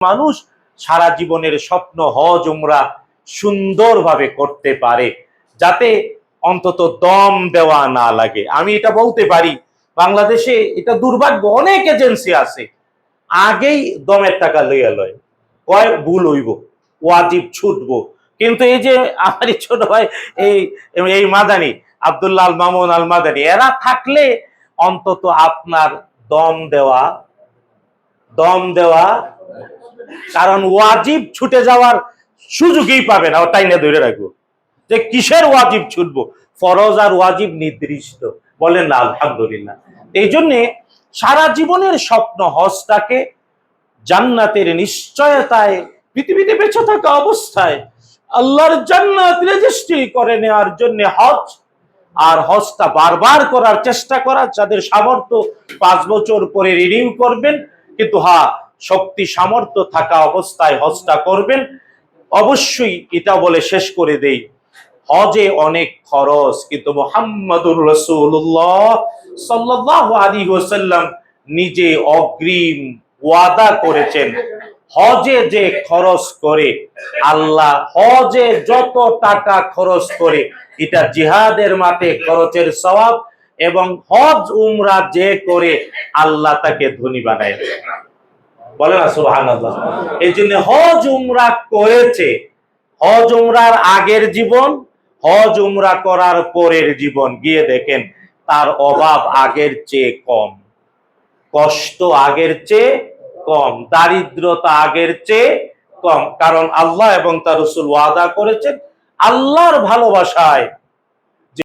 মানুষ সারা জীবনের স্বপ্ন হজ উমরা সুন্দরভাবে করতে পারে, যাতে অন্তত দম দেওয়া না লাগে। আমি এটা বলতে পারি, বাংলাদেশে এটা দুর্ভাগ্য, অনেক এজেন্সি আছে আগেই দমের টাকা লইয়া লয়, কয় ভুল হইব, ওয়াজিব ছুটবো। কিন্তু এই যে আমার ছোট ভাই এই এই মাদানি, আব্দুল্লাহ আল মামুন আল মাদানি, এরা থাকলে অন্তত আপনার দম দেওয়া, কারণ ওয়াজিব ছুটে যাওয়ার সুযোগই পাবে না। ওটাই না ধরে রাখবো যে কিসের ওয়াজিব ছুটবো, ফরজ আর ওয়াজিব নির্দিষ্ট, বলেন না আলহামদুলিল্লাহ। এই জন্যে সারা জীবনের স্বপ্ন হজটাকে জান্নাতের নিশ্চয়তায় পৃথিবীতে বেঁচে থাকা অবস্থায় আল্লাহর জান্নাত রেজিস্ট্রি করে নেওয়ার জন্য হজ, আর হজটা বারবার করার চেষ্টা করা। যাদের সামর্থ্য 5 বছর পরে রিনিউ করবেন, কিন্তু শক্তি সামর্থ্য থাকা অবস্থায় হজটা করবেন। অবশ্যই এটা বলে শেষ করে দেই, হজে অনেক খরচ, কিন্তু মুহাম্মাদুর রাসূলুল্লাহ সাল্লাল্লাহু আলাইহি ওয়াসাল্লাম নিজে অগ্রিম ওয়াদা করেছেন, হজে যে খরচ করে আল্লাহ, হজে যত টাকা খরচ করে এটা জিহাদের মাঠে খরচের সওয়াব, এবং হজ উমরা যে করে আল্লাহ তাকে ধনী বানায়। বলে না সুবহানাল্লাহ। এই জন্য হজ উমরা করেছে, হজ উমরার আগের জীবন, হজ উমরা করার পরের জীবন গিয়ে দেখেন তার অভাব আগের চেয়ে কম, কষ্ট আগের চেয়ে কম, দারিদ্রতা আগের চেয়ে কম। কারণ আল্লাহ এবং তার রাসূল ওয়াদা করেছেন, আল্লাহর ভালোবাসায়